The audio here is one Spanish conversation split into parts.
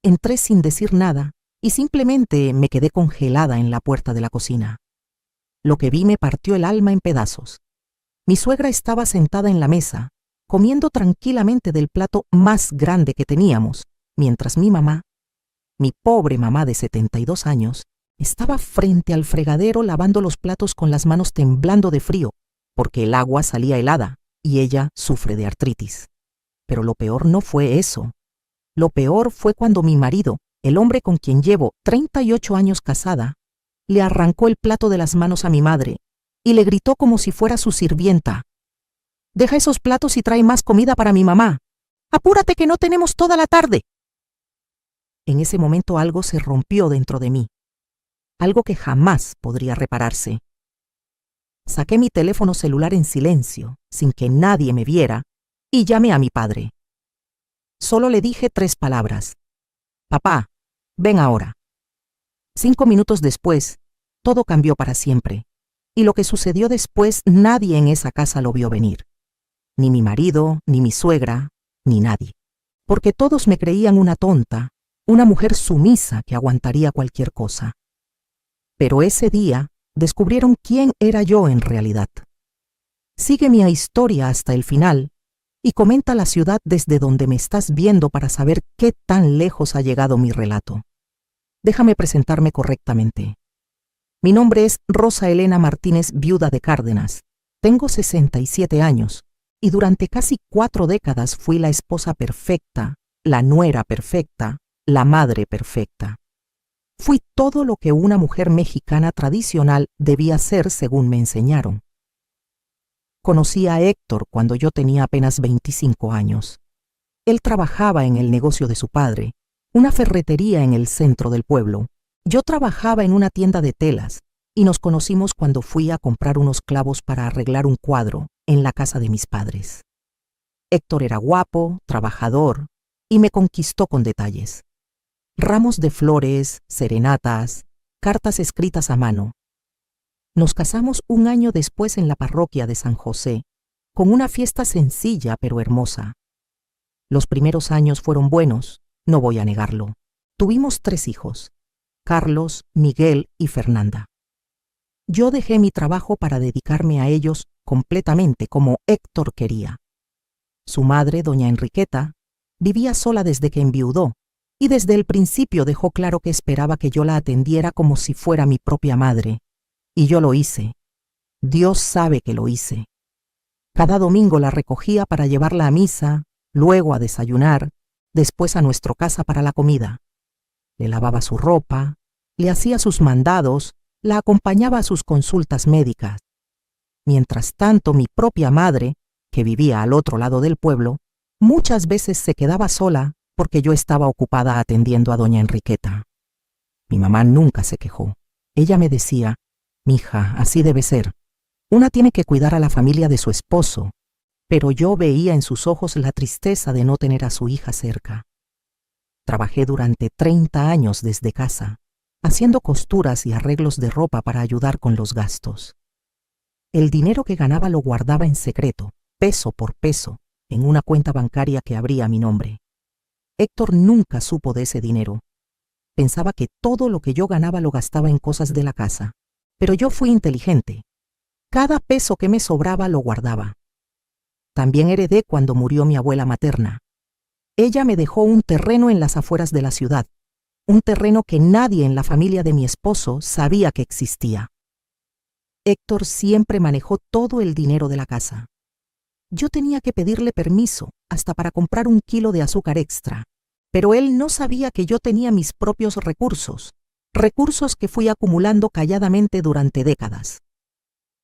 entré sin decir nada y simplemente me quedé congelada en la puerta de la cocina. Lo que vi me partió el alma en pedazos. Mi suegra estaba sentada en la mesa, comiendo tranquilamente del plato más grande que teníamos, mientras mi mamá, mi pobre mamá de 72 años, estaba frente al fregadero lavando los platos con las manos temblando de frío, porque el agua salía helada y ella sufre de artritis. Pero lo peor no fue eso. Lo peor fue cuando mi marido, el hombre con quien llevo 38 años casada, le arrancó el plato de las manos a mi madre y le gritó como si fuera su sirvienta: «Deja esos platos y trae más comida para mi mamá. ¡Apúrate que no tenemos toda la tarde!». En ese momento algo se rompió dentro de mí, algo que jamás podría repararse. Saqué mi teléfono celular en silencio, sin que nadie me viera, y llamé a mi padre. Solo le dije 3 palabras: «Papá, ven ahora». 5 minutos después, todo cambió para siempre, y lo que sucedió después nadie en esa casa lo vio venir. Ni mi marido, ni mi suegra, ni nadie. Porque todos me creían una tonta, una mujer sumisa que aguantaría cualquier cosa. Pero ese día descubrieron quién era yo en realidad. Sigue mi historia hasta el final y comenta la ciudad desde donde me estás viendo para saber qué tan lejos ha llegado mi relato. Déjame presentarme correctamente. Mi nombre es Rosa Elena Martínez, viuda de Cárdenas. Tengo 67 años y durante casi 4 décadas fui la esposa perfecta, la nuera perfecta, la madre perfecta. Fui todo lo que una mujer mexicana tradicional debía ser según me enseñaron. Conocí a Héctor cuando yo tenía apenas 25 años. Él trabajaba en el negocio de su padre, una ferretería en el centro del pueblo. Yo trabajaba en una tienda de telas y nos conocimos cuando fui a comprar unos clavos para arreglar un cuadro en la casa de mis padres. Héctor era guapo, trabajador y me conquistó con detalles. Ramos de flores, serenatas, cartas escritas a mano. Nos casamos un año después en la parroquia de San José, con una fiesta sencilla pero hermosa. Los primeros años fueron buenos, no voy a negarlo. Tuvimos 3 hijos, Carlos, Miguel y Fernanda. Yo dejé mi trabajo para dedicarme a ellos completamente como Héctor quería. Su madre, doña Enriqueta, vivía sola desde que enviudó y desde el principio dejó claro que esperaba que yo la atendiera como si fuera mi propia madre. Y yo lo hice. Dios sabe que lo hice. Cada domingo la recogía para llevarla a misa, luego a desayunar, después a nuestra casa para la comida. Le lavaba su ropa, le hacía sus mandados, la acompañaba a sus consultas médicas. Mientras tanto, mi propia madre, que vivía al otro lado del pueblo, muchas veces se quedaba sola porque yo estaba ocupada atendiendo a doña Enriqueta. Mi mamá nunca se quejó. Ella me decía: «Mija, así debe ser. Una tiene que cuidar a la familia de su esposo», pero yo veía en sus ojos la tristeza de no tener a su hija cerca. Trabajé durante 30 años desde casa, haciendo costuras y arreglos de ropa para ayudar con los gastos. El dinero que ganaba lo guardaba en secreto, peso por peso, en una cuenta bancaria que abría a mi nombre. Héctor nunca supo de ese dinero. Pensaba que todo lo que yo ganaba lo gastaba en cosas de la casa. Pero yo fui inteligente. Cada peso que me sobraba lo guardaba. También heredé cuando murió mi abuela materna. Ella me dejó un terreno en las afueras de la ciudad, un terreno que nadie en la familia de mi esposo sabía que existía. Héctor siempre manejó todo el dinero de la casa. Yo tenía que pedirle permiso hasta para comprar 1 kilo de azúcar extra, pero él no sabía que yo tenía mis propios recursos que fui acumulando calladamente durante décadas.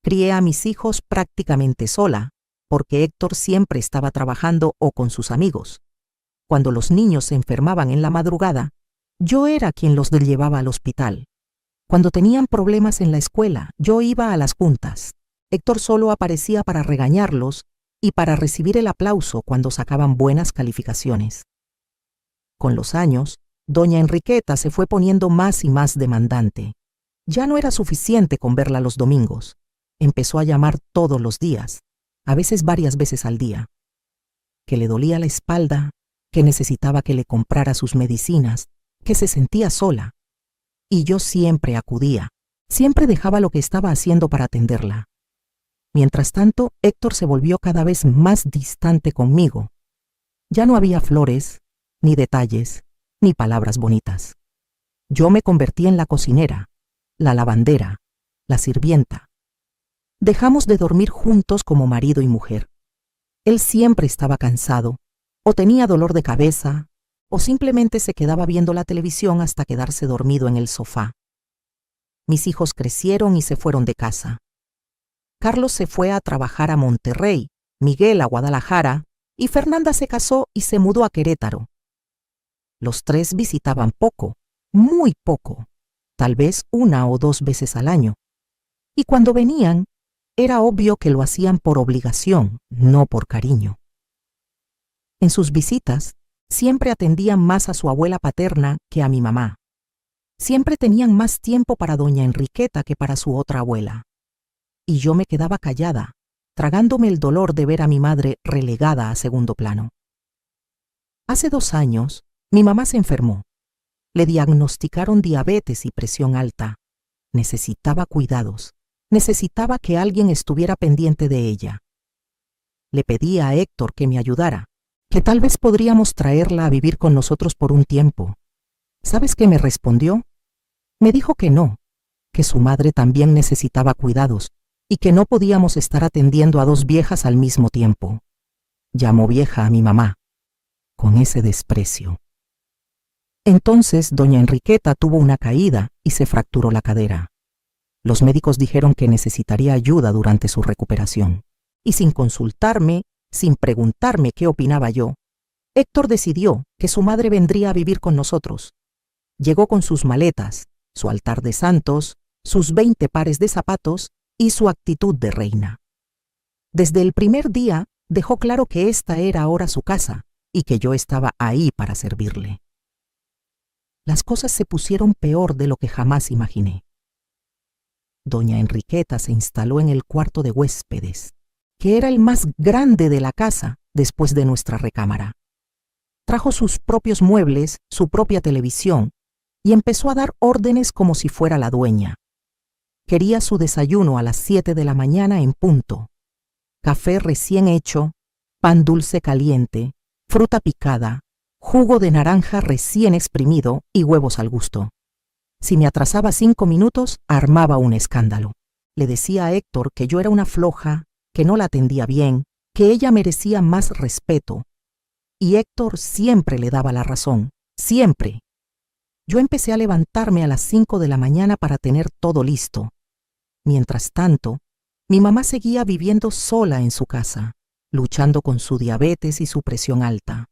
Crié a mis hijos prácticamente sola, porque Héctor siempre estaba trabajando o con sus amigos. Cuando los niños se enfermaban en la madrugada, yo era quien los llevaba al hospital. Cuando tenían problemas en la escuela, yo iba a las juntas. Héctor solo aparecía para regañarlos y para recibir el aplauso cuando sacaban buenas calificaciones. Con los años, doña Enriqueta se fue poniendo más y más demandante. Ya no era suficiente con verla los domingos. Empezó a llamar todos los días, a veces varias veces al día. Que le dolía la espalda, que necesitaba que le comprara sus medicinas, que se sentía sola. Y yo siempre acudía, siempre dejaba lo que estaba haciendo para atenderla. Mientras tanto, Héctor se volvió cada vez más distante conmigo. Ya no había flores, ni detalles, ni palabras bonitas. Yo me convertí en la cocinera, la lavandera, la sirvienta. Dejamos de dormir juntos como marido y mujer. Él siempre estaba cansado, o tenía dolor de cabeza, o simplemente se quedaba viendo la televisión hasta quedarse dormido en el sofá. Mis hijos crecieron y se fueron de casa. Carlos se fue a trabajar a Monterrey, Miguel a Guadalajara, y Fernanda se casó y se mudó a Querétaro. Los tres visitaban poco, muy poco, tal vez 1 o 2 veces al año. Y cuando venían, era obvio que lo hacían por obligación, no por cariño. En sus visitas, siempre atendían más a su abuela paterna que a mi mamá. Siempre tenían más tiempo para doña Enriqueta que para su otra abuela. Y yo me quedaba callada, tragándome el dolor de ver a mi madre relegada a segundo plano. Hace 2 años, mi mamá se enfermó. Le diagnosticaron diabetes y presión alta. Necesitaba cuidados. Necesitaba que alguien estuviera pendiente de ella. Le pedí a Héctor que me ayudara, que tal vez podríamos traerla a vivir con nosotros por un tiempo. ¿Sabes qué me respondió? Me dijo que no, que su madre también necesitaba cuidados y que no podíamos estar atendiendo a 2 viejas al mismo tiempo. Llamó vieja a mi mamá, con ese desprecio. Entonces doña Enriqueta tuvo una caída y se fracturó la cadera. Los médicos dijeron que necesitaría ayuda durante su recuperación. Y sin consultarme, sin preguntarme qué opinaba yo, Héctor decidió que su madre vendría a vivir con nosotros. Llegó con sus maletas, su altar de santos, sus 20 pares de zapatos y su actitud de reina. Desde el primer día dejó claro que esta era ahora su casa y que yo estaba ahí para servirle. Las cosas se pusieron peor de lo que jamás imaginé. Doña Enriqueta se instaló en el cuarto de huéspedes, que era el más grande de la casa después de nuestra recámara. Trajo sus propios muebles, su propia televisión, y empezó a dar órdenes como si fuera la dueña. Quería su desayuno a las 7 de la mañana en punto. Café recién hecho, pan dulce caliente, fruta picada, jugo de naranja recién exprimido y huevos al gusto. Si me atrasaba 5 minutos, armaba un escándalo. Le decía a Héctor que yo era una floja, que no la atendía bien, que ella merecía más respeto. Y Héctor siempre le daba la razón, siempre. Yo empecé a levantarme a las 5 de la mañana para tener todo listo. Mientras tanto, mi mamá seguía viviendo sola en su casa, luchando con su diabetes y su presión alta.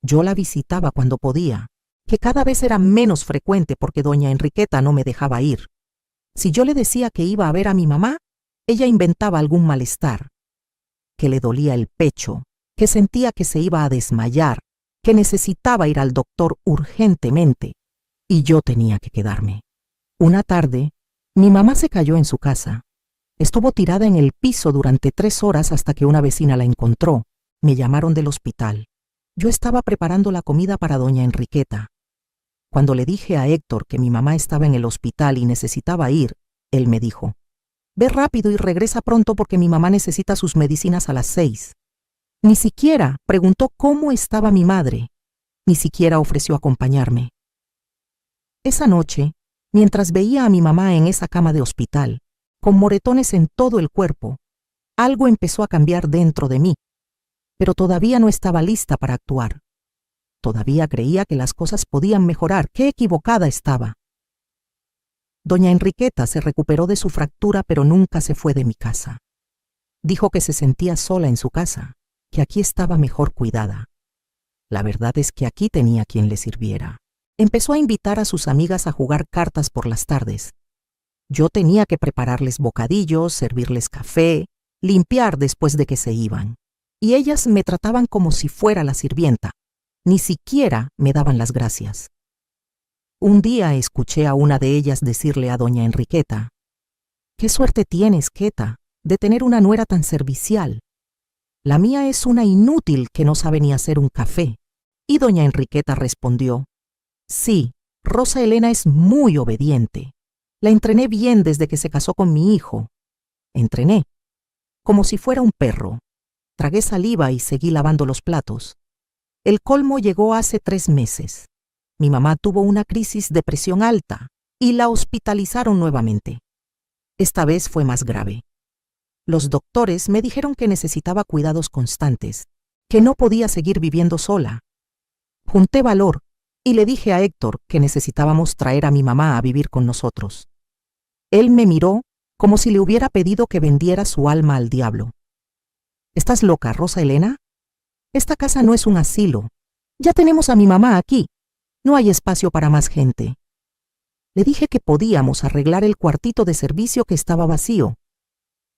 Yo la visitaba cuando podía, que cada vez era menos frecuente porque doña Enriqueta no me dejaba ir. Si yo le decía que iba a ver a mi mamá, ella inventaba algún malestar, que le dolía el pecho, que sentía que se iba a desmayar, que necesitaba ir al doctor urgentemente, y yo tenía que quedarme. Una tarde, mi mamá se cayó en su casa. Estuvo tirada en el piso durante 3 horas hasta que una vecina la encontró. Me llamaron del hospital. Yo estaba preparando la comida para doña Enriqueta. Cuando le dije a Héctor que mi mamá estaba en el hospital y necesitaba ir, él me dijo: «Ve rápido y regresa pronto porque mi mamá necesita sus medicinas a las 6». Ni siquiera preguntó cómo estaba mi madre, ni siquiera ofreció acompañarme. Esa noche, mientras veía a mi mamá en esa cama de hospital, con moretones en todo el cuerpo, algo empezó a cambiar dentro de mí, pero todavía no estaba lista para actuar. Todavía creía que las cosas podían mejorar. ¡Qué equivocada estaba! Doña Enriqueta se recuperó de su fractura, pero nunca se fue de mi casa. Dijo que se sentía sola en su casa, que aquí estaba mejor cuidada. La verdad es que aquí tenía quien le sirviera. Empezó a invitar a sus amigas a jugar cartas por las tardes. Yo tenía que prepararles bocadillos, servirles café, limpiar después de que se iban. Y ellas me trataban como si fuera la sirvienta. Ni siquiera me daban las gracias. Un día escuché a una de ellas decirle a doña Enriqueta: «Qué suerte tienes, Queta, de tener una nuera tan servicial. La mía es una inútil que no sabe ni hacer un café». Y doña Enriqueta respondió: «Sí, Rosa Elena es muy obediente. La entrené bien desde que se casó con mi hijo. Entrené, como si fuera un perro. Tragué saliva y seguí lavando los platos. El colmo llegó hace 3 meses. Mi mamá tuvo una crisis de presión alta y la hospitalizaron nuevamente. Esta vez fue más grave. Los doctores me dijeron que necesitaba cuidados constantes, que no podía seguir viviendo sola. Junté valor y le dije a Héctor que necesitábamos traer a mi mamá a vivir con nosotros. Él me miró como si le hubiera pedido que vendiera su alma al diablo. ¿Estás loca, Rosa Elena? Esta casa no es un asilo. Ya tenemos a mi mamá aquí. No hay espacio para más gente. Le dije que podíamos arreglar el cuartito de servicio que estaba vacío.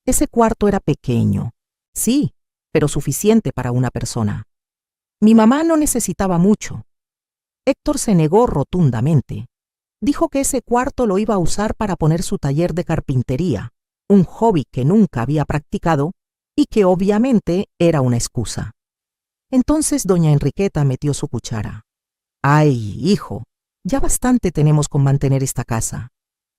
Ese cuarto era pequeño, sí, pero suficiente para una persona. Mi mamá no necesitaba mucho. Héctor se negó rotundamente. Dijo que ese cuarto lo iba a usar para poner su taller de carpintería, un hobby que nunca había practicado y que obviamente era una excusa. Entonces doña Enriqueta metió su cuchara. «Ay, hijo, ya bastante tenemos con mantener esta casa.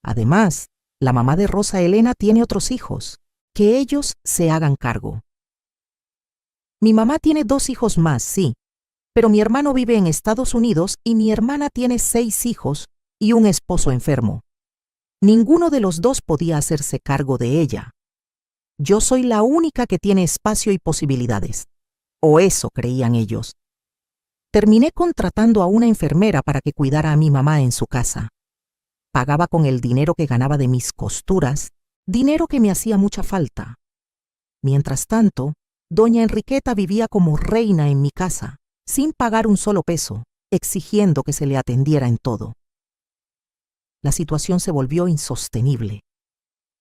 Además, la mamá de Rosa Elena tiene otros hijos. Que ellos se hagan cargo». Mi mamá tiene 2 hijos más, sí, pero mi hermano vive en Estados Unidos y mi hermana tiene 6 hijos y un esposo enfermo. Ninguno de los 2 podía hacerse cargo de ella. Yo soy la única que tiene espacio y posibilidades. O eso creían ellos. Terminé contratando a una enfermera para que cuidara a mi mamá en su casa. Pagaba con el dinero que ganaba de mis costuras, dinero que me hacía mucha falta. Mientras tanto, doña Enriqueta vivía como reina en mi casa, sin pagar un solo peso, exigiendo que se le atendiera en todo. La situación se volvió insostenible.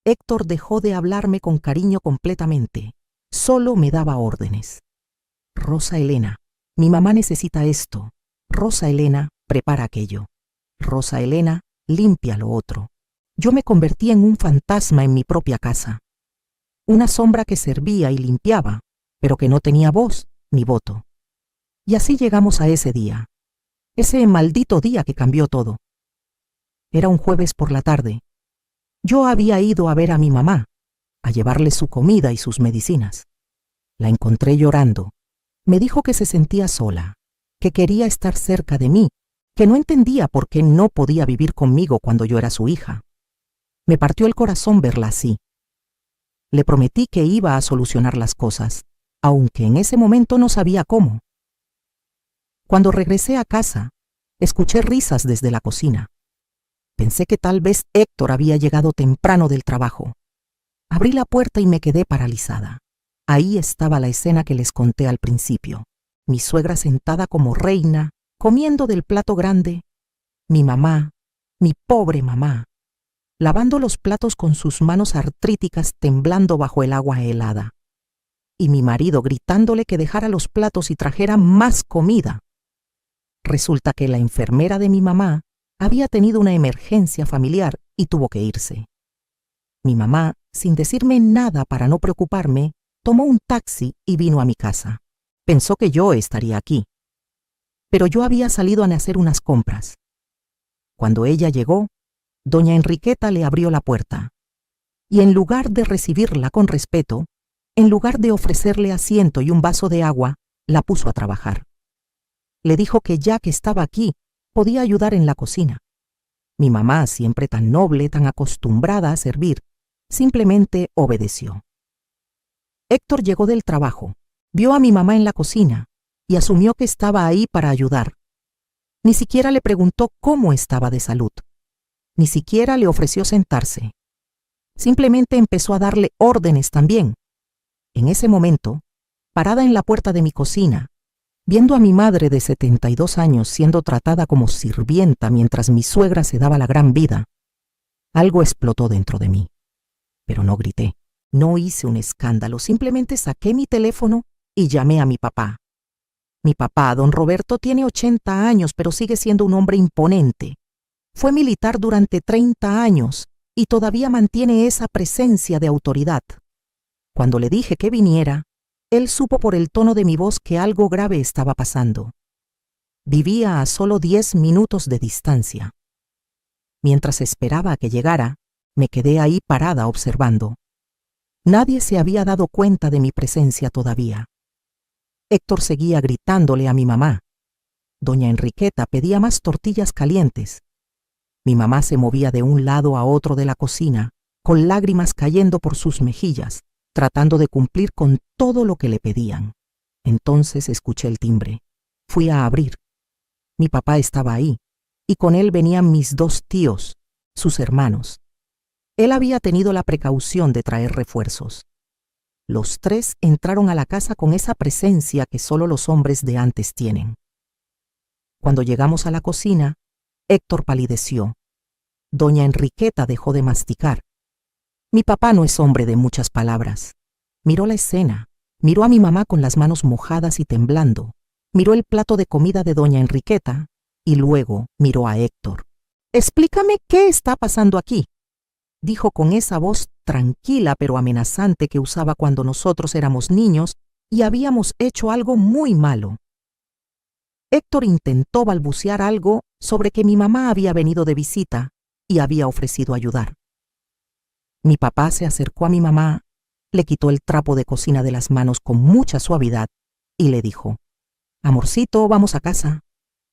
Héctor dejó de hablarme con cariño completamente. Solo me daba órdenes. «Rosa Elena, mi mamá necesita esto. Rosa Elena, prepara aquello. Rosa Elena, limpia lo otro». Yo me convertí en un fantasma en mi propia casa. Una sombra que servía y limpiaba, pero que no tenía voz ni voto. Y así llegamos a ese día. Ese maldito día que cambió todo. Era un jueves por la tarde. Yo había ido a ver a mi mamá, a llevarle su comida y sus medicinas. La encontré llorando. Me dijo que se sentía sola, que quería estar cerca de mí, que no entendía por qué no podía vivir conmigo cuando yo era su hija. Me partió el corazón verla así. Le prometí que iba a solucionar las cosas, aunque en ese momento no sabía cómo. Cuando regresé a casa, escuché risas desde la cocina. Pensé que tal vez Héctor había llegado temprano del trabajo. Abrí la puerta y me quedé paralizada. Ahí estaba la escena que les conté al principio. Mi suegra sentada como reina, comiendo del plato grande. Mi mamá, mi pobre mamá, lavando los platos con sus manos artríticas temblando bajo el agua helada. Y mi marido gritándole que dejara los platos y trajera más comida. Resulta que la enfermera de mi mamá había tenido una emergencia familiar y tuvo que irse. Mi mamá, sin decirme nada para no preocuparme, tomó un taxi y vino a mi casa. Pensó que yo estaría aquí. Pero yo había salido a hacer unas compras. Cuando ella llegó, doña Enriqueta le abrió la puerta. Y en lugar de recibirla con respeto, en lugar de ofrecerle asiento y un vaso de agua, la puso a trabajar. Le dijo que ya que estaba aquí, podía ayudar en la cocina. Mi mamá, siempre tan noble, tan acostumbrada a servir, simplemente obedeció. Héctor llegó del trabajo, vio a mi mamá en la cocina y asumió que estaba ahí para ayudar. Ni siquiera le preguntó cómo estaba de salud. Ni siquiera le ofreció sentarse. Simplemente empezó a darle órdenes también. En ese momento, parada en la puerta de mi cocina, viendo a mi madre de 72 años siendo tratada como sirvienta mientras mi suegra se daba la gran vida, algo explotó dentro de mí. Pero no grité. No hice un escándalo, simplemente saqué mi teléfono y llamé a mi papá. Mi papá, don Roberto, tiene 80 años, pero sigue siendo un hombre imponente. Fue militar durante 30 años y todavía mantiene esa presencia de autoridad. Cuando le dije que viniera, él supo por el tono de mi voz que algo grave estaba pasando. Vivía a solo 10 minutos de distancia. Mientras esperaba a que llegara, me quedé ahí parada observando. Nadie se había dado cuenta de mi presencia todavía. Héctor seguía gritándole a mi mamá. Doña Enriqueta pedía más tortillas calientes. Mi mamá se movía de un lado a otro de la cocina, con lágrimas cayendo por sus mejillas, tratando de cumplir con todo lo que le pedían. Entonces escuché el timbre. Fui a abrir. Mi papá estaba ahí, y con él venían mis 2 tíos, sus hermanos. Él había tenido la precaución de traer refuerzos. Los 3 entraron a la casa con esa presencia que solo los hombres de antes tienen. Cuando llegamos a la cocina, Héctor palideció. Doña Enriqueta dejó de masticar. Mi papá no es hombre de muchas palabras. Miró la escena, miró a mi mamá con las manos mojadas y temblando, miró el plato de comida de doña Enriqueta y luego miró a Héctor. «Explícame qué está pasando aquí», dijo con esa voz tranquila pero amenazante que usaba cuando nosotros éramos niños y habíamos hecho algo muy malo. Héctor intentó balbucear algo sobre que mi mamá había venido de visita y había ofrecido ayudar. Mi papá se acercó a mi mamá, le quitó el trapo de cocina de las manos con mucha suavidad y le dijo: «Amorcito, vamos a casa».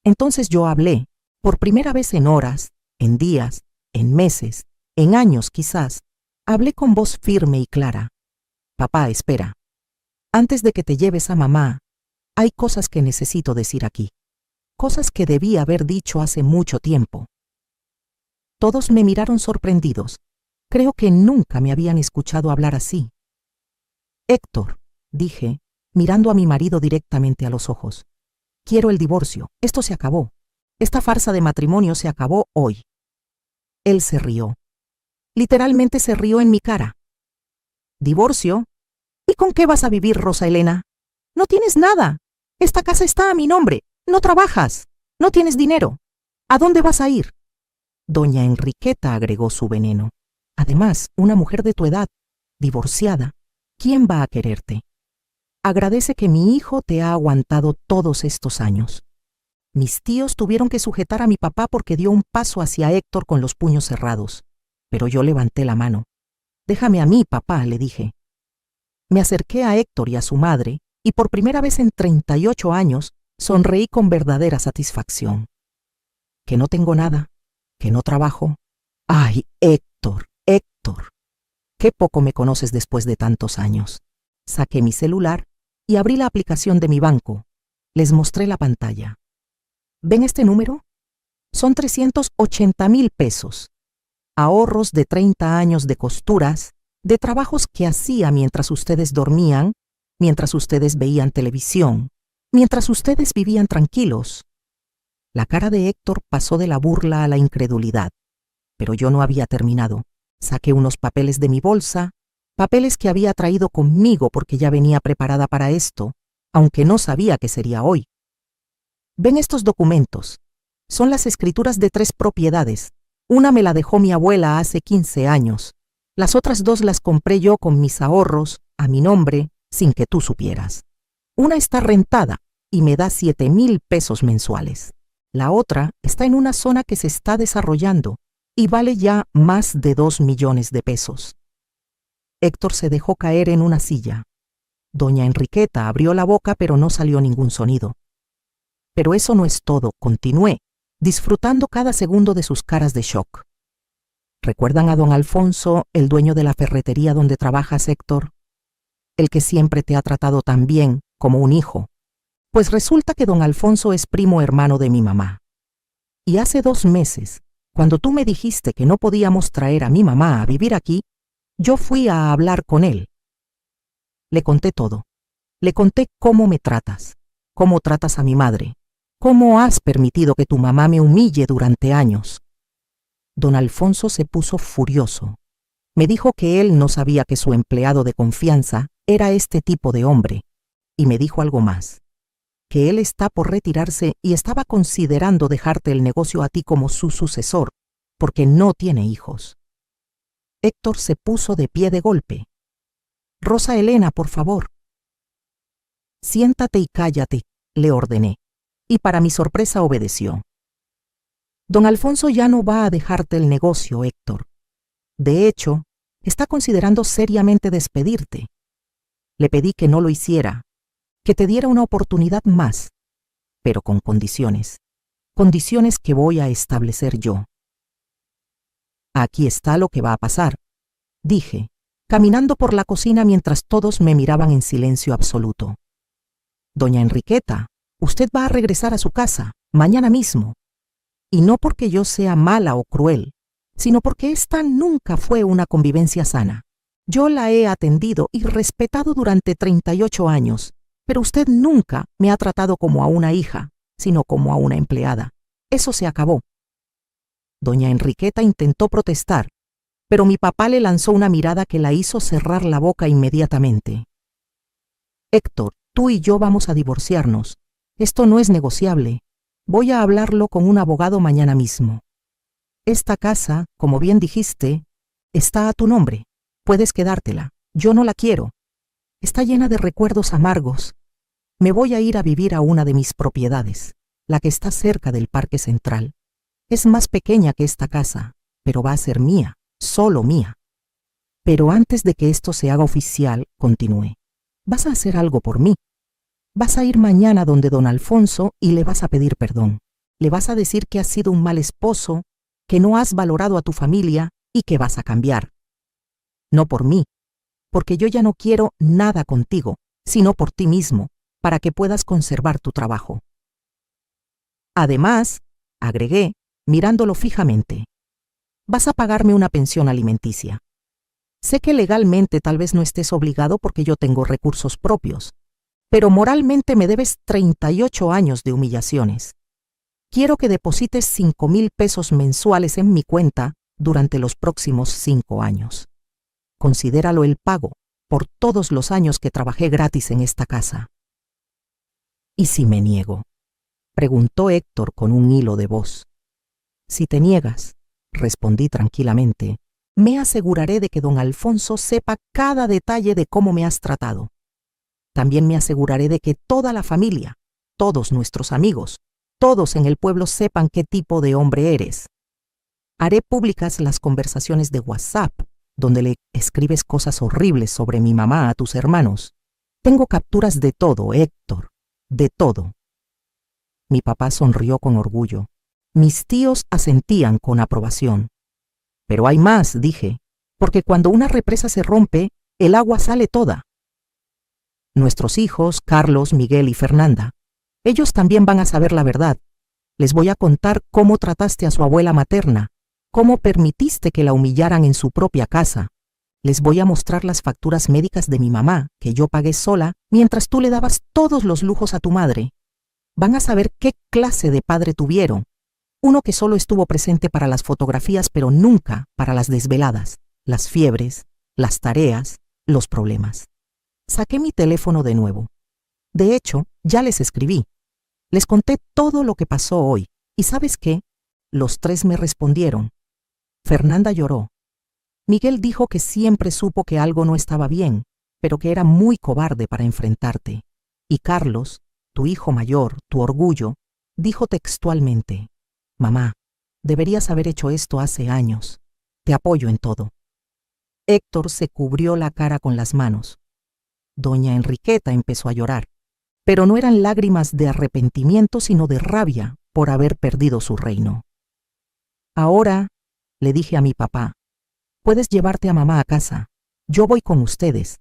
Entonces yo hablé, por primera vez en horas, en días, en meses, en años quizás, hablé con voz firme y clara. «Papá, espera. Antes de que te lleves a mamá, hay cosas que necesito decir aquí. Cosas que debí haber dicho hace mucho tiempo». Todos me miraron sorprendidos. Creo que nunca me habían escuchado hablar así. «Héctor», dije, mirando a mi marido directamente a los ojos, «quiero el divorcio. Esto se acabó. Esta farsa de matrimonio se acabó hoy». Él se rió. Literalmente se rió en mi cara. «¿Divorcio? ¿Y con qué vas a vivir, Rosa Elena? No tienes nada. Esta casa está a mi nombre. No trabajas. No tienes dinero. ¿A dónde vas a ir?». Doña Enriqueta agregó su veneno. «Además, una mujer de tu edad, divorciada, ¿quién va a quererte? Agradece que mi hijo te ha aguantado todos estos años». Mis tíos tuvieron que sujetar a mi papá porque dio un paso hacia Héctor con los puños cerrados. Pero yo levanté la mano. «Déjame a mí, papá», le dije. Me acerqué a Héctor y a su madre, y por primera vez en 38 años sonreí con verdadera satisfacción. «¿Que no tengo nada? ¿Que no trabajo? ¡Ay, Héctor, Héctor! Qué poco me conoces después de tantos años». Saqué mi celular y abrí la aplicación de mi banco. Les mostré la pantalla. ¿Ven este número? Son 380,000 pesos. Ahorros de 30 años de costuras, de trabajos que hacía mientras ustedes dormían, mientras ustedes veían televisión, mientras ustedes vivían tranquilos. La cara de Héctor pasó de la burla a la incredulidad, pero yo no había terminado. Saqué unos papeles de mi bolsa, papeles que había traído conmigo porque ya venía preparada para esto, aunque no sabía que sería hoy. ¿Ven estos documentos? Son las escrituras de 3 propiedades. Una me la dejó mi abuela hace 15 años. Las otras 2 las compré yo con mis ahorros, a mi nombre, sin que tú supieras. Una está rentada y me da 7,000 pesos mensuales. La otra está en una zona que se está desarrollando y vale ya más de 2 millones de pesos. Héctor se dejó caer en una silla. Doña Enriqueta abrió la boca pero no salió ningún sonido. Pero eso no es todo, continué, disfrutando cada segundo de sus caras de shock. ¿Recuerdan a don Alfonso, el dueño de la ferretería donde trabajas, Héctor? El que siempre te ha tratado tan bien, como un hijo. Pues resulta que don Alfonso es primo hermano de mi mamá. Y hace 2 meses, cuando tú me dijiste que no podíamos traer a mi mamá a vivir aquí, yo fui a hablar con él. Le conté todo. Le conté cómo me tratas, cómo tratas a mi madre, cómo has permitido que tu mamá me humille durante años. Don Alfonso se puso furioso. Me dijo que él no sabía que su empleado de confianza era este tipo de hombre. Y me dijo algo más, que él está por retirarse y estaba considerando dejarte el negocio a ti como su sucesor, porque no tiene hijos. Héctor se puso de pie de golpe. «Rosa Elena, por favor». «Siéntate y cállate», le ordené. y para mi sorpresa obedeció. Don Alfonso ya no va a dejarte el negocio, Héctor. De hecho, está considerando seriamente despedirte. Le pedí que no lo hiciera, que te diera una oportunidad más, pero con condiciones que voy a establecer yo. Aquí está lo que va a pasar, dije, caminando por la cocina mientras todos me miraban en silencio absoluto. Doña Enriqueta, usted va a regresar a su casa, mañana mismo. Y no porque yo sea mala o cruel, sino porque esta nunca fue una convivencia sana. Yo la he atendido y respetado durante 38 años, pero usted nunca me ha tratado como a una hija, sino como a una empleada. Eso se acabó. Doña Enriqueta intentó protestar, pero mi papá le lanzó una mirada que la hizo cerrar la boca inmediatamente. Héctor, tú y yo vamos a divorciarnos. Esto no es negociable. Voy a hablarlo con un abogado mañana mismo. Esta casa, como bien dijiste, está a tu nombre. Puedes quedártela. Yo no la quiero. Está llena de recuerdos amargos. Me voy a ir a vivir a una de mis propiedades, la que está cerca del Parque Central. Es más pequeña que esta casa, pero va a ser mía, solo mía. Pero antes de que esto se haga oficial, continué. Vas a hacer algo por mí. Vas a ir mañana donde don Alfonso y le vas a pedir perdón. Le vas a decir que has sido un mal esposo, que no has valorado a tu familia y que vas a cambiar. No por mí, porque yo ya no quiero nada contigo, sino por ti mismo, para que puedas conservar tu trabajo. Además, agregué, mirándolo fijamente, vas a pagarme una pensión alimenticia. Sé que legalmente tal vez no estés obligado porque yo tengo recursos propios, pero moralmente me debes 38 años de humillaciones. Quiero que deposites 5,000 pesos mensuales en mi cuenta durante los próximos 5 años. Considéralo el pago por todos los años que trabajé gratis en esta casa. ¿Y si me niego?, preguntó Héctor con un hilo de voz. Si te niegas, respondí tranquilamente, me aseguraré de que don Alfonso sepa cada detalle de cómo me has tratado. También me aseguraré de que toda la familia, todos nuestros amigos, todos en el pueblo sepan qué tipo de hombre eres. Haré públicas las conversaciones de WhatsApp, donde le escribes cosas horribles sobre mi mamá a tus hermanos. Tengo capturas de todo, Héctor, de todo. Mi papá sonrió con orgullo. Mis tíos asentían con aprobación. Pero hay más, dije, porque cuando una represa se rompe, el agua sale toda. Nuestros hijos, Carlos, Miguel y Fernanda, ellos también van a saber la verdad. Les voy a contar cómo trataste a su abuela materna, cómo permitiste que la humillaran en su propia casa. Les voy a mostrar las facturas médicas de mi mamá, que yo pagué sola, mientras tú le dabas todos los lujos a tu madre. Van a saber qué clase de padre tuvieron. Uno que solo estuvo presente para las fotografías, pero nunca para las desveladas, las fiebres, las tareas, los problemas. Saqué mi teléfono de nuevo. De hecho, ya les escribí. Les conté todo lo que pasó hoy. ¿Y sabes qué? Los 3 me respondieron. Fernanda lloró. Miguel dijo que siempre supo que algo no estaba bien, pero que era muy cobarde para enfrentarte. Y Carlos, tu hijo mayor, tu orgullo, dijo textualmente, mamá, deberías haber hecho esto hace años. Te apoyo en todo. Héctor se cubrió la cara con las manos. Doña Enriqueta empezó a llorar, pero no eran lágrimas de arrepentimiento, sino de rabia por haber perdido su reino. Ahora, le dije a mi papá, puedes llevarte a mamá a casa. Yo voy con ustedes.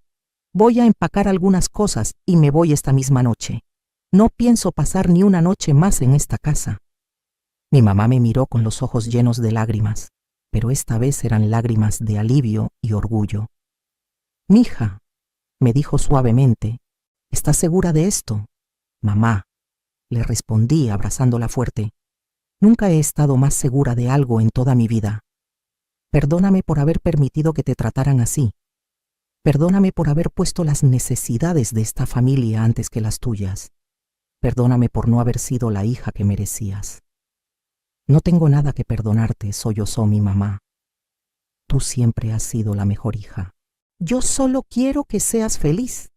Voy a empacar algunas cosas y me voy esta misma noche. No pienso pasar ni una noche más en esta casa. Mi mamá me miró con los ojos llenos de lágrimas, pero esta vez eran lágrimas de alivio y orgullo. Mija, me dijo suavemente, ¿estás segura de esto? Mamá, le respondí abrazándola fuerte, nunca he estado más segura de algo en toda mi vida. Perdóname por haber permitido que te trataran así. Perdóname por haber puesto las necesidades de esta familia antes que las tuyas. Perdóname por no haber sido la hija que merecías. No tengo nada que perdonarte, sollozó mi mamá. Tú siempre has sido la mejor hija. Yo solo quiero que seas feliz.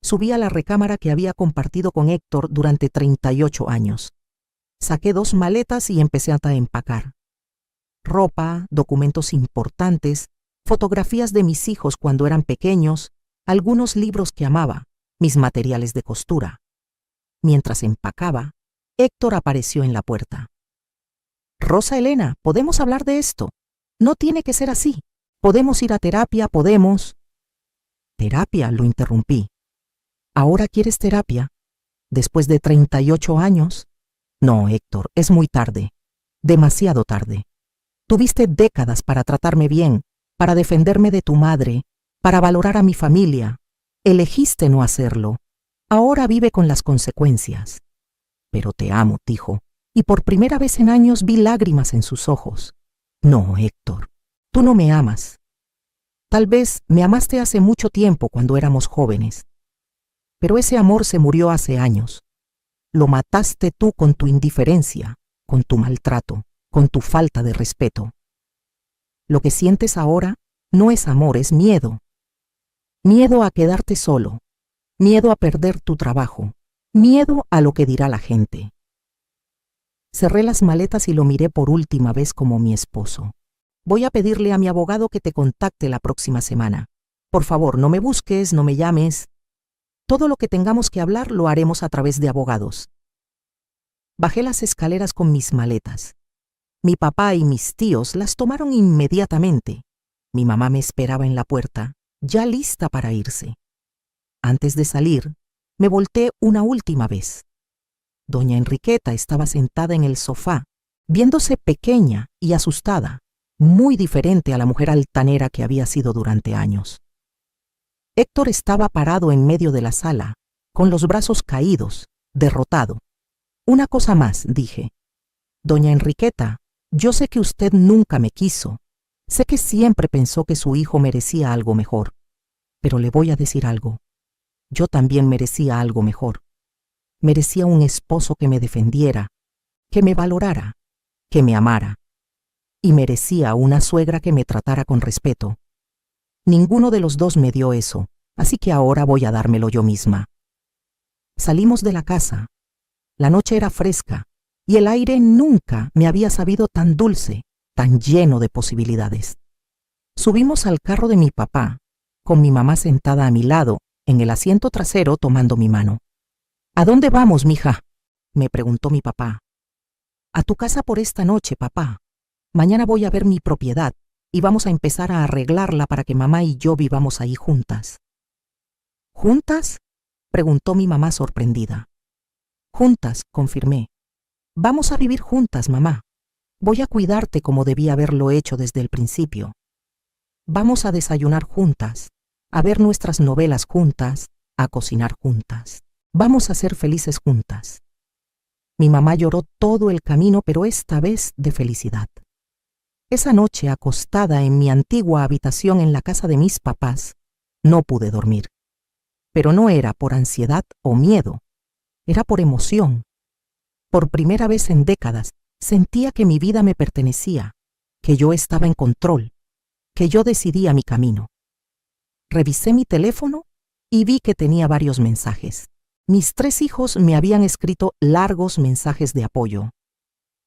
Subí a la recámara que había compartido con Héctor durante 38 años. Saqué 2 maletas y empecé a empacar. Ropa, documentos importantes, fotografías de mis hijos cuando eran pequeños, algunos libros que amaba, mis materiales de costura. Mientras empacaba, Héctor apareció en la puerta. «Rosa Elena, ¿podemos hablar de esto? No tiene que ser así. Podemos ir a terapia, podemos...» «¿Terapia?», lo interrumpí. «¿Ahora quieres terapia? ¿Después de 38 años? No, Héctor, es muy tarde. Demasiado tarde. Tuviste décadas para tratarme bien, para defenderme de tu madre, para valorar a mi familia. Elegiste no hacerlo. Ahora vive con las consecuencias. Pero te amo, dijo, y por primera vez en años vi lágrimas en sus ojos. No, Héctor, tú no me amas. Tal vez me amaste hace mucho tiempo cuando éramos jóvenes. Pero ese amor se murió hace años. Lo mataste tú con tu indiferencia, con tu maltrato, con tu falta de respeto. Lo que sientes ahora no es amor, es miedo. Miedo a quedarte solo, miedo a perder tu trabajo, miedo a lo que dirá la gente. Cerré las maletas y lo miré por última vez como mi esposo. Voy a pedirle a mi abogado que te contacte la próxima semana. Por favor, no me busques, no me llames. Todo lo que tengamos que hablar lo haremos a través de abogados. Bajé las escaleras con mis maletas. Mi papá y mis tíos las tomaron inmediatamente. Mi mamá me esperaba en la puerta, ya lista para irse. Antes de salir, me volteé una última vez. Doña Enriqueta estaba sentada en el sofá, viéndose pequeña y asustada, muy diferente a la mujer altanera que había sido durante años. Héctor estaba parado en medio de la sala, con los brazos caídos, derrotado. Una cosa más, dije. Doña Enriqueta, yo sé que usted nunca me quiso. Sé que siempre pensó que su hijo merecía algo mejor. Pero le voy a decir algo. Yo también merecía algo mejor. Merecía un esposo que me defendiera, que me valorara, que me amara. Y merecía una suegra que me tratara con respeto. Ninguno de los dos me dio eso, así que ahora voy a dármelo yo misma. Salimos de la casa. La noche era fresca y el aire nunca me había sabido tan dulce, tan lleno de posibilidades. Subimos al carro de mi papá, con mi mamá sentada a mi lado, en el asiento trasero tomando mi mano. «¿A dónde vamos, mija?», me preguntó mi papá. «A tu casa por esta noche, papá. Mañana voy a ver mi propiedad y vamos a empezar a arreglarla para que mamá y yo vivamos ahí juntas». «¿Juntas?», preguntó mi mamá sorprendida. «Juntas», confirmé. «Vamos a vivir juntas, mamá. Voy a cuidarte como debía haberlo hecho desde el principio. Vamos a desayunar juntas, a ver nuestras novelas juntas, a cocinar juntas. Vamos a ser felices juntas». Mi mamá lloró todo el camino, pero esta vez de felicidad. Esa noche, acostada en mi antigua habitación en la casa de mis papás, no pude dormir. Pero no era por ansiedad o miedo, era por emoción. Por primera vez en décadas, sentía que mi vida me pertenecía, que yo estaba en control, que yo decidía mi camino. Revisé mi teléfono y vi que tenía varios mensajes. Mis 3 hijos me habían escrito largos mensajes de apoyo.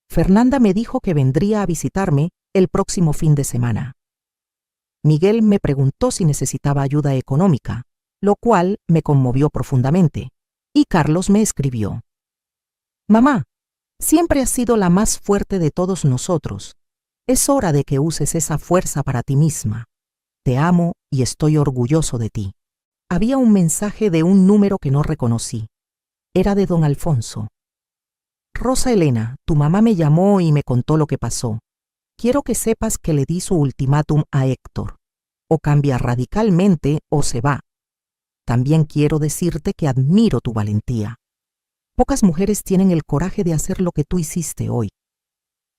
Fernanda me dijo que vendría a visitarme el próximo fin de semana. Miguel me preguntó si necesitaba ayuda económica, lo cual me conmovió profundamente, y Carlos me escribió: «Mamá, siempre has sido la más fuerte de todos nosotros. Es hora de que uses esa fuerza para ti misma. Te amo y estoy orgulloso de ti». Había un mensaje de un número que no reconocí. Era de don Alfonso. «Rosa Elena, tu mamá me llamó y me contó lo que pasó. Quiero que sepas que le di su ultimátum a Héctor. O cambia radicalmente o se va. También quiero decirte que admiro tu valentía. Pocas mujeres tienen el coraje de hacer lo que tú hiciste hoy.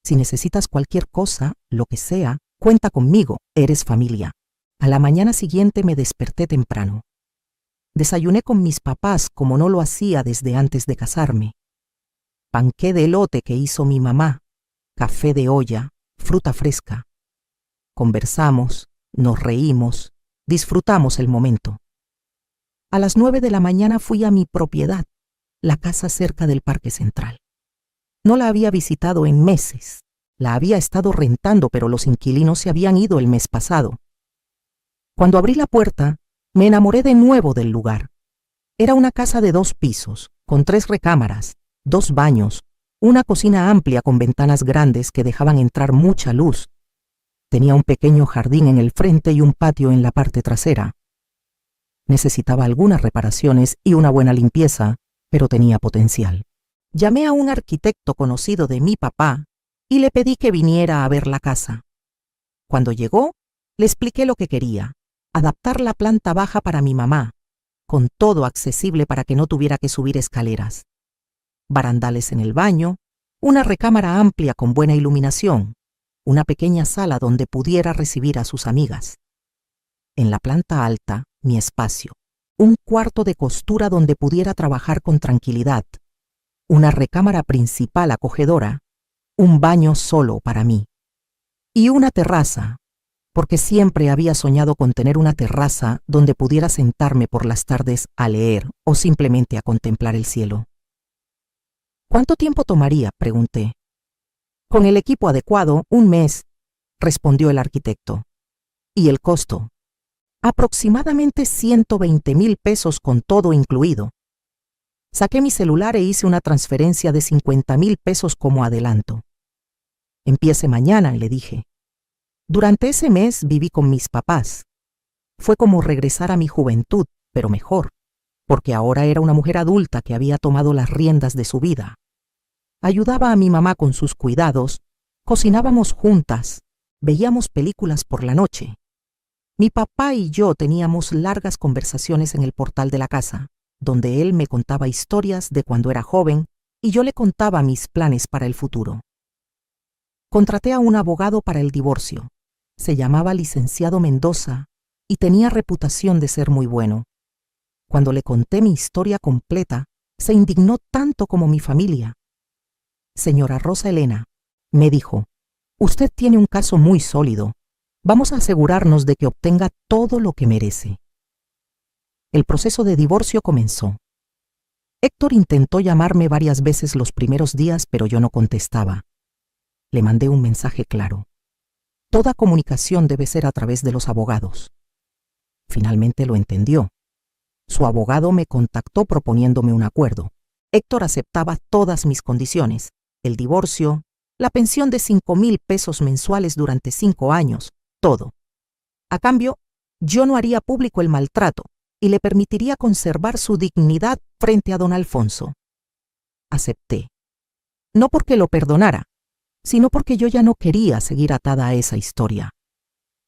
Si necesitas cualquier cosa, lo que sea, cuenta conmigo, eres familia». A la mañana siguiente me desperté temprano. Desayuné con mis papás como no lo hacía desde antes de casarme. Panqué de elote que hizo mi mamá, café de olla, fruta fresca. Conversamos, nos reímos, disfrutamos el momento. A las 9 de la mañana fui a mi propiedad, la casa cerca del Parque Central. No la había visitado en meses. La había estado rentando, pero los inquilinos se habían ido el mes pasado. Cuando abrí la puerta, me enamoré de nuevo del lugar. Era una casa de 2 pisos, con 3 recámaras, 2 baños, una cocina amplia con ventanas grandes que dejaban entrar mucha luz. Tenía un pequeño jardín en el frente y un patio en la parte trasera. Necesitaba algunas reparaciones y una buena limpieza, pero tenía potencial. Llamé a un arquitecto conocido de mi papá y le pedí que viniera a ver la casa. Cuando llegó, le expliqué lo que quería: adaptar la planta baja para mi mamá, con todo accesible para que no tuviera que subir escaleras. Barandales en el baño, una recámara amplia con buena iluminación, una pequeña sala donde pudiera recibir a sus amigas. En la planta alta, mi espacio, un cuarto de costura donde pudiera trabajar con tranquilidad, una recámara principal acogedora, un baño solo para mí y una terraza, porque siempre había soñado con tener una terraza donde pudiera sentarme por las tardes a leer o simplemente a contemplar el cielo. ¿Cuánto tiempo tomaría?, pregunté. Con el equipo adecuado, 1 mes, respondió el arquitecto. ¿Y el costo? Aproximadamente 120,000 pesos con todo incluido. Saqué mi celular e hice una transferencia de 50,000 pesos como adelanto. Empiece mañana, le dije. Durante ese mes viví con mis papás. Fue como regresar a mi juventud, pero mejor, porque ahora era una mujer adulta que había tomado las riendas de su vida. Ayudaba a mi mamá con sus cuidados, cocinábamos juntas, veíamos películas por la noche. Mi papá y yo teníamos largas conversaciones en el portal de la casa, donde él me contaba historias de cuando era joven y yo le contaba mis planes para el futuro. Contraté a un abogado para el divorcio. Se llamaba licenciado Mendoza y tenía reputación de ser muy bueno. Cuando le conté mi historia completa, se indignó tanto como mi familia. Señora Rosa Elena, me dijo, usted tiene un caso muy sólido. Vamos a asegurarnos de que obtenga todo lo que merece. El proceso de divorcio comenzó. Héctor intentó llamarme varias veces los primeros días, pero yo no contestaba. Le mandé un mensaje claro. Toda comunicación debe ser a través de los abogados. Finalmente lo entendió. Su abogado me contactó proponiéndome un acuerdo. Héctor aceptaba todas mis condiciones: el divorcio, la pensión de 5,000 pesos mensuales durante 5 años, todo. A cambio, yo no haría público el maltrato y le permitiría conservar su dignidad frente a don Alfonso. Acepté. No porque lo perdonara, sino porque yo ya no quería seguir atada a esa historia.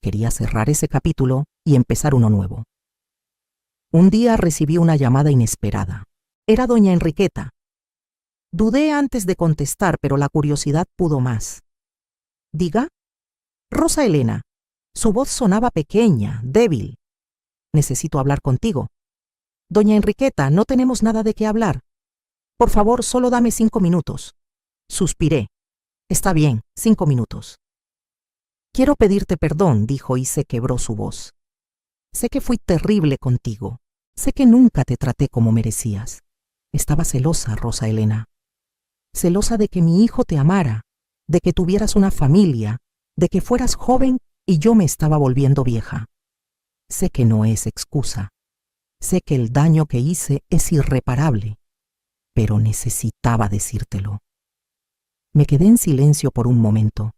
Quería cerrar ese capítulo y empezar uno nuevo. Un día recibí una llamada inesperada. Era doña Enriqueta. Dudé antes de contestar, pero la curiosidad pudo más. ¿Diga? Rosa Elena. Su voz sonaba pequeña, débil. Necesito hablar contigo. Doña Enriqueta, no tenemos nada de qué hablar. Por favor, solo dame 5 minutos. Suspiré. Está bien, 5 minutos. Quiero pedirte perdón, dijo, y se quebró su voz. Sé que fui terrible contigo. Sé que nunca te traté como merecías. Estaba celosa, Rosa Elena. Celosa de que mi hijo te amara, de que tuvieras una familia, de que fueras joven y yo me estaba volviendo vieja. Sé que no es excusa. Sé que el daño que hice es irreparable, pero necesitaba decírtelo. Me quedé en silencio por un momento.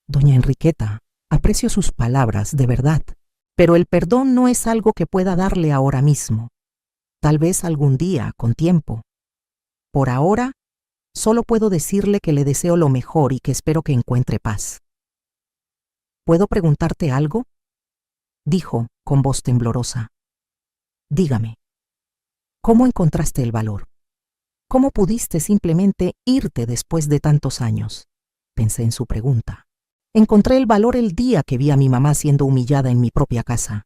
Doña Enriqueta, aprecio sus palabras, de verdad, pero el perdón no es algo que pueda darle ahora mismo. Tal vez algún día, con tiempo. Por ahora, solo puedo decirle que le deseo lo mejor y que espero que encuentre paz. ¿Puedo preguntarte algo?, dijo con voz temblorosa. Dígame, ¿cómo encontraste el valor? ¿Cómo pudiste simplemente irte después de tantos años? Pensé en su pregunta. Encontré el valor el día que vi a mi mamá siendo humillada en mi propia casa.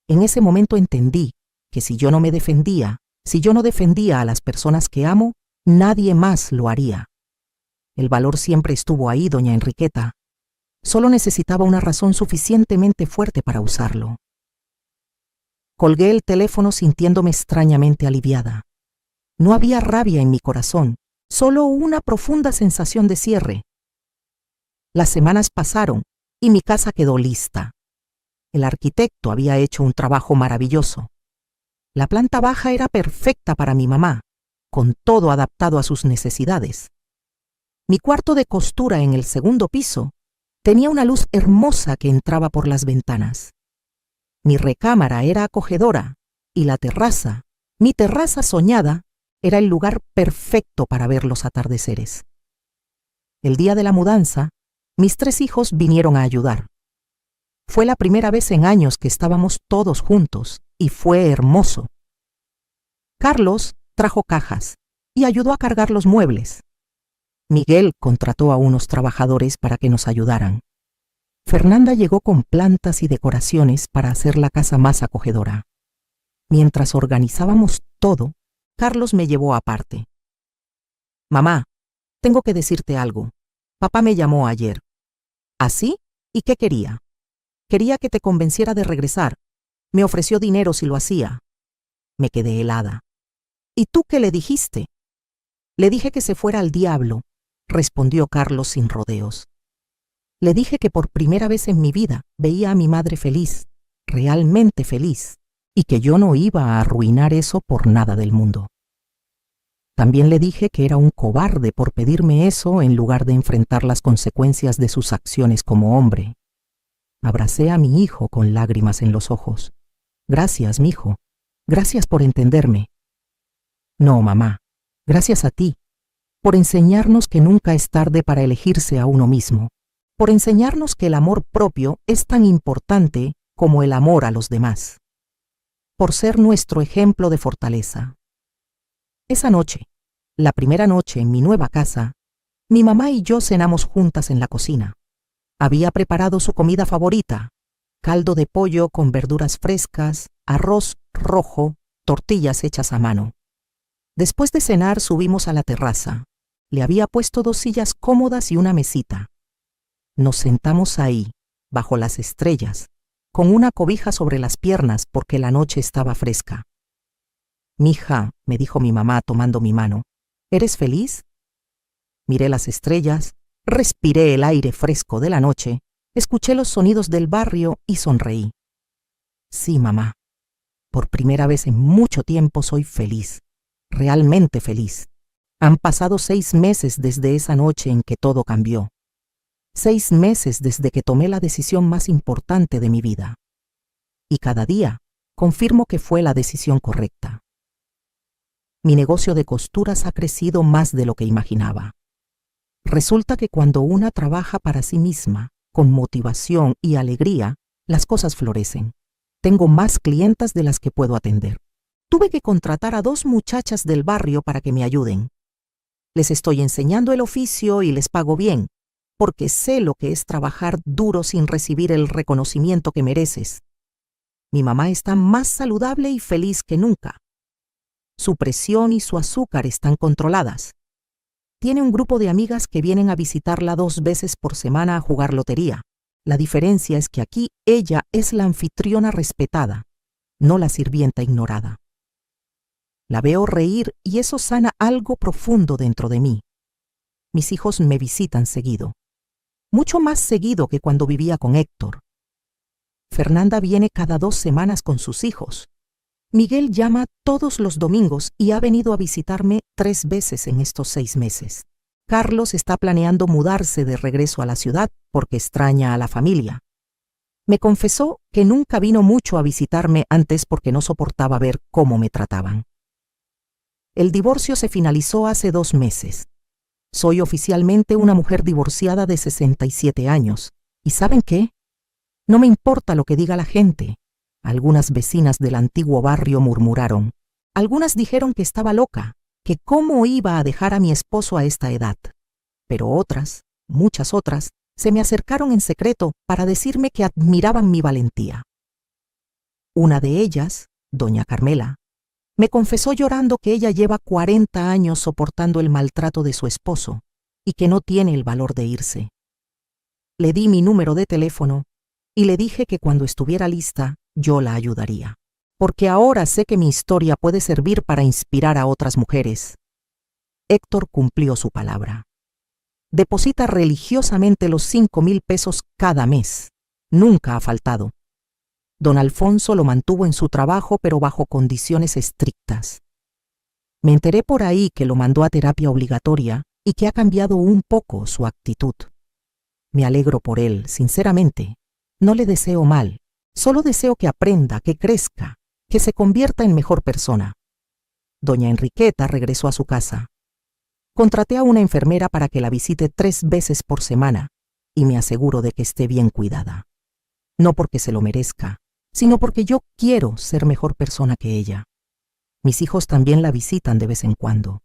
En ese momento entendí que si yo no me defendía, si yo no defendía a las personas que amo, nadie más lo haría. El valor siempre estuvo ahí, doña Enriqueta. Solo necesitaba una razón suficientemente fuerte para usarlo. Colgué el teléfono sintiéndome extrañamente aliviada. No había rabia en mi corazón, solo una profunda sensación de cierre. Las semanas pasaron y mi casa quedó lista. El arquitecto había hecho un trabajo maravilloso. La planta baja era perfecta para mi mamá, con todo adaptado a sus necesidades. Mi cuarto de costura en el segundo piso tenía una luz hermosa que entraba por las ventanas. Mi recámara era acogedora y la terraza, mi terraza soñada, era el lugar perfecto para ver los atardeceres. El día de la mudanza, mis 3 hijos vinieron a ayudar. Fue la primera vez en años que estábamos todos juntos y fue hermoso. Carlos trajo cajas y ayudó a cargar los muebles. Miguel contrató a unos trabajadores para que nos ayudaran. Fernanda llegó con plantas y decoraciones para hacer la casa más acogedora. Mientras organizábamos todo, Carlos me llevó aparte. Mamá, tengo que decirte algo. Papá me llamó ayer. ¿Así? ¿Y qué quería? Quería que te convenciera de regresar. Me ofreció dinero si lo hacía. Me quedé helada. ¿Y tú qué le dijiste? Le dije que se fuera al diablo, respondió Carlos sin rodeos. Le dije que por primera vez en mi vida veía a mi madre feliz, realmente feliz, y que yo no iba a arruinar eso por nada del mundo. También le dije que era un cobarde por pedirme eso en lugar de enfrentar las consecuencias de sus acciones como hombre. Abracé a mi hijo con lágrimas en los ojos. Gracias, mijo. Gracias por entenderme. No, mamá. Gracias a ti, por enseñarnos que nunca es tarde para elegirse a uno mismo, por enseñarnos que el amor propio es tan importante como el amor a los demás, por ser nuestro ejemplo de fortaleza. Esa noche, la primera noche en mi nueva casa, mi mamá y yo cenamos juntas en la cocina. Había preparado su comida favorita, caldo de pollo con verduras frescas, arroz rojo, tortillas hechas a mano. Después de cenar subimos a la terraza. Le había puesto 2 sillas cómodas y una mesita. Nos sentamos ahí, bajo las estrellas, con una cobija sobre las piernas porque la noche estaba fresca. Mija, me dijo mi mamá tomando mi mano, ¿eres feliz? Miré las estrellas, respiré el aire fresco de la noche, escuché los sonidos del barrio y sonreí. Sí, mamá, por primera vez en mucho tiempo soy feliz, realmente feliz. Han pasado 6 meses desde esa noche en que todo cambió. 6 meses desde que tomé la decisión más importante de mi vida. Y cada día confirmo que fue la decisión correcta. Mi negocio de costuras ha crecido más de lo que imaginaba. Resulta que cuando una trabaja para sí misma, con motivación y alegría, las cosas florecen. Tengo más clientas de las que puedo atender. Tuve que contratar a 2 muchachas del barrio para que me ayuden. Les estoy enseñando el oficio y les pago bien, porque sé lo que es trabajar duro sin recibir el reconocimiento que mereces. Mi mamá está más saludable y feliz que nunca. Su presión y su azúcar están controladas. Tiene un grupo de amigas que vienen a visitarla 2 veces por semana a jugar lotería. La diferencia es que aquí ella es la anfitriona respetada, no la sirvienta ignorada. La veo reír y eso sana algo profundo dentro de mí. Mis hijos me visitan seguido, mucho más seguido que cuando vivía con Héctor. Fernanda viene cada 2 semanas con sus hijos. Miguel llama todos los domingos y ha venido a visitarme 3 veces en estos 6 meses. Carlos está planeando mudarse de regreso a la ciudad porque extraña a la familia. Me confesó que nunca vino mucho a visitarme antes porque no soportaba ver cómo me trataban. El divorcio se finalizó hace 2 meses. Soy oficialmente una mujer divorciada de 67 años. ¿Y saben qué? No me importa lo que diga la gente. Algunas vecinas del antiguo barrio murmuraron. Algunas dijeron que estaba loca, que cómo iba a dejar a mi esposo a esta edad. Pero otras, muchas otras, se me acercaron en secreto para decirme que admiraban mi valentía. Una de ellas, doña Carmela, me confesó llorando que ella lleva 40 años soportando el maltrato de su esposo y que no tiene el valor de irse. Le di mi número de teléfono y le dije que cuando estuviera lista yo la ayudaría. porque ahora sé que mi historia puede servir para inspirar a otras mujeres. Héctor cumplió su palabra. Deposita religiosamente los 5,000 pesos cada mes. Nunca ha faltado. Don Alfonso lo mantuvo en su trabajo, pero bajo condiciones estrictas. Me enteré por ahí que lo mandó a terapia obligatoria y que ha cambiado un poco su actitud. Me alegro por él, sinceramente. No le deseo mal, solo deseo que aprenda, que crezca, que se convierta en mejor persona. Doña Enriqueta regresó a su casa. Contraté a una enfermera para que la visite 3 veces por semana y me aseguro de que esté bien cuidada. No porque se lo merezca, sino porque yo quiero ser mejor persona que ella. Mis hijos también la visitan de vez en cuando.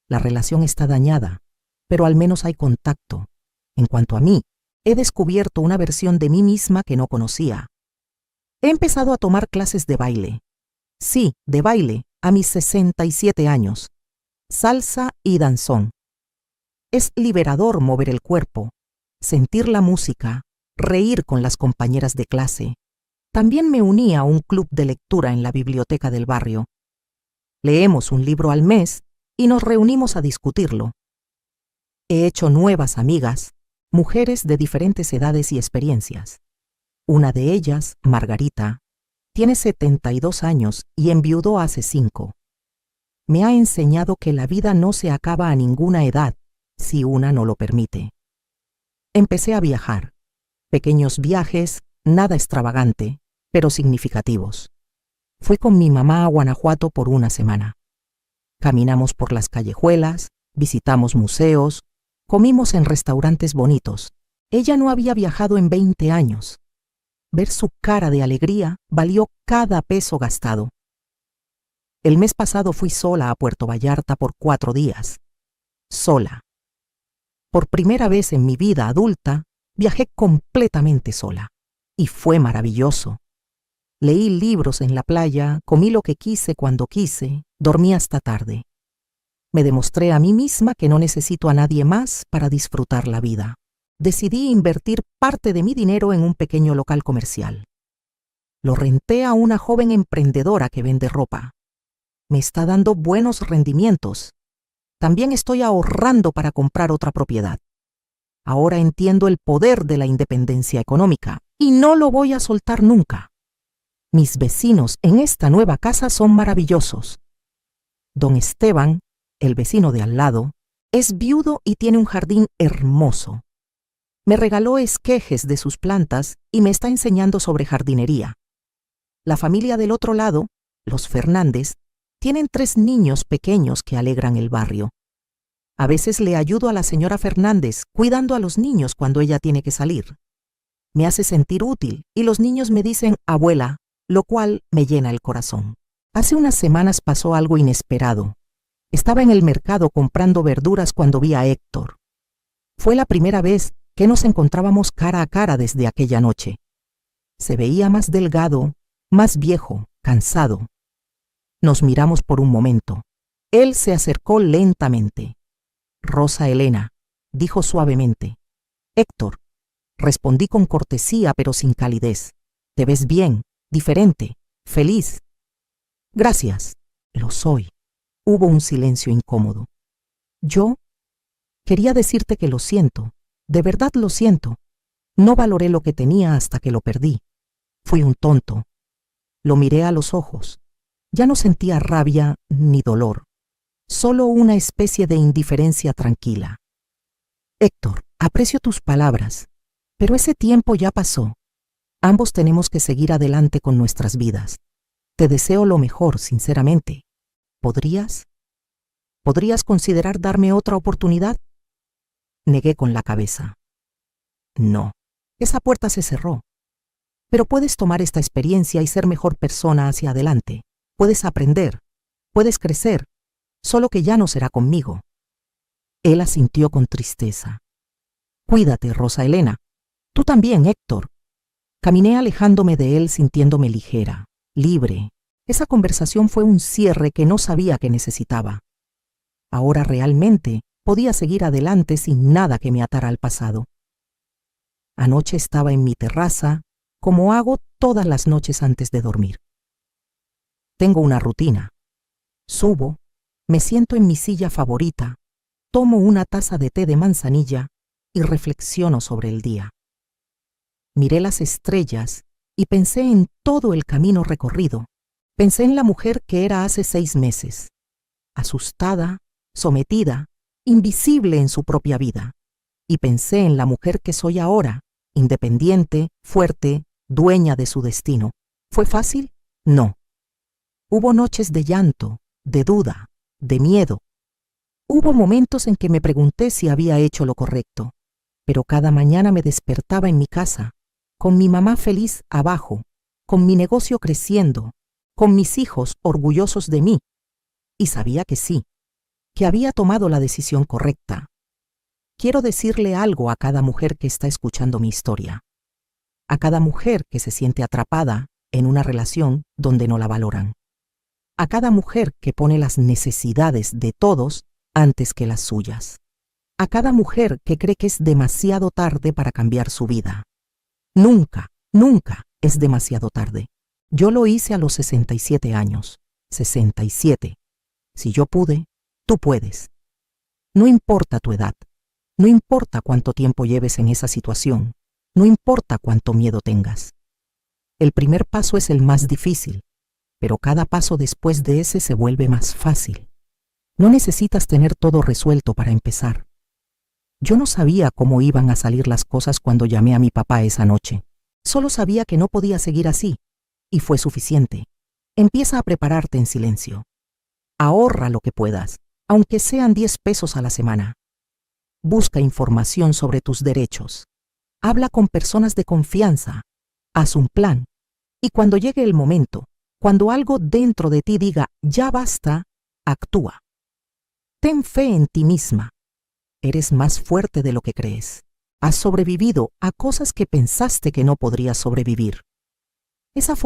La relación está dañada, pero al menos hay contacto. En cuanto a mí, he descubierto una versión de mí misma que no conocía. He empezado a tomar clases de baile. Sí, de baile, a mis 67 años. Salsa y danzón. Es liberador mover el cuerpo, sentir la música, reír con las compañeras de clase. También me uní a un club de lectura en la biblioteca del barrio. Leemos un libro al mes y nos reunimos a discutirlo. He hecho nuevas amigas, mujeres de diferentes edades y experiencias. Una de ellas, Margarita, tiene 72 años y enviudó hace 5. Me ha enseñado que la vida no se acaba a ninguna edad, si una no lo permite. Empecé a viajar. Pequeños viajes, nada extravagante, pero significativos. Fui con mi mamá a Guanajuato por una semana. Caminamos por las callejuelas, visitamos museos, comimos en restaurantes bonitos. Ella no había viajado en 20 años. Ver su cara de alegría valió cada peso gastado. El mes pasado fui sola a Puerto Vallarta por 4 días. Sola. Por primera vez en mi vida adulta, viajé completamente sola. Y fue maravilloso. Leí libros en la playa, comí lo que quise cuando quise, dormí hasta tarde. Me demostré a mí misma que no necesito a nadie más para disfrutar la vida. Decidí invertir parte de mi dinero en un pequeño local comercial. Lo renté a una joven emprendedora que vende ropa. Me está dando buenos rendimientos. También estoy ahorrando para comprar otra propiedad. Ahora entiendo el poder de la independencia económica y no lo voy a soltar nunca. Mis vecinos en esta nueva casa son maravillosos. Don Esteban, el vecino de al lado, es viudo y tiene un jardín hermoso. Me regaló esquejes de sus plantas y me está enseñando sobre jardinería. La familia del otro lado, los Fernández, tienen 3 niños pequeños que alegran el barrio. A veces le ayudo a la señora Fernández cuidando a los niños cuando ella tiene que salir. Me hace sentir útil y los niños me dicen abuela, lo cual me llena el corazón. Hace unas semanas pasó algo inesperado. Estaba en el mercado comprando verduras cuando vi a Héctor. Fue la primera vez que nos encontrábamos cara a cara desde aquella noche. Se veía más delgado, más viejo, cansado. Nos miramos por un momento. Él se acercó lentamente. Rosa Elena, dijo suavemente. Héctor, respondí con cortesía pero sin calidez. Te ves bien, diferente, feliz. Gracias, lo soy. Hubo un silencio incómodo. Yo quería decirte que lo siento, de verdad lo siento. No valoré lo que tenía hasta que lo perdí. Fui un tonto. Lo miré a los ojos. Ya no sentía rabia ni dolor, solo una especie de indiferencia tranquila. Héctor, aprecio tus palabras, pero ese tiempo ya pasó. Ambos tenemos que seguir adelante con nuestras vidas. Te deseo lo mejor, sinceramente. ¿Podrías considerar darme otra oportunidad? Negué con la cabeza. No, esa puerta se cerró. Pero puedes tomar esta experiencia y ser mejor persona hacia adelante. Puedes aprender, puedes crecer, solo que ya no será conmigo. Él asintió con tristeza. Cuídate, Rosa Elena. Tú también, Héctor. Caminé alejándome de él sintiéndome ligera, libre. Esa conversación fue un cierre que no sabía que necesitaba. Ahora realmente podía seguir adelante sin nada que me atara al pasado. Anoche estaba en mi terraza, como hago todas las noches antes de dormir. Tengo una rutina. Subo, me siento en mi silla favorita, tomo una taza de té de manzanilla y reflexiono sobre el día. Miré las estrellas y pensé en todo el camino recorrido. Pensé en la mujer que era hace 6 meses, asustada, sometida, invisible en su propia vida. Y pensé en la mujer que soy ahora, independiente, fuerte, dueña de su destino. ¿Fue fácil? No. Hubo noches de llanto, de duda, de miedo. Hubo momentos en que me pregunté si había hecho lo correcto, pero cada mañana me despertaba en mi casa, con mi mamá feliz abajo, con mi negocio creciendo, con mis hijos orgullosos de mí, y sabía que sí, que había tomado la decisión correcta. Quiero decirle algo a cada mujer que está escuchando mi historia, a cada mujer que se siente atrapada en una relación donde no la valoran, a cada mujer que pone las necesidades de todos antes que las suyas, a cada mujer que cree que es demasiado tarde para cambiar su vida. Nunca, nunca es demasiado tarde. Yo lo hice a los 67 años. 67. Si yo pude, tú puedes. No importa tu edad. No importa cuánto tiempo lleves en esa situación. No importa cuánto miedo tengas. El primer paso es el más difícil, pero cada paso después de ese se vuelve más fácil. No necesitas tener todo resuelto para empezar. Yo no sabía cómo iban a salir las cosas cuando llamé a mi papá esa noche. Solo sabía que no podía seguir así, y fue suficiente. Empieza a prepararte en silencio. Ahorra lo que puedas, aunque sean 10 pesos a la semana. Busca información sobre tus derechos. Habla con personas de confianza. Haz un plan. Y cuando llegue el momento, cuando algo dentro de ti diga, ya basta, actúa. Ten fe en ti misma. Eres más fuerte de lo que crees. Has sobrevivido a cosas que pensaste que no podrías sobrevivir. Esa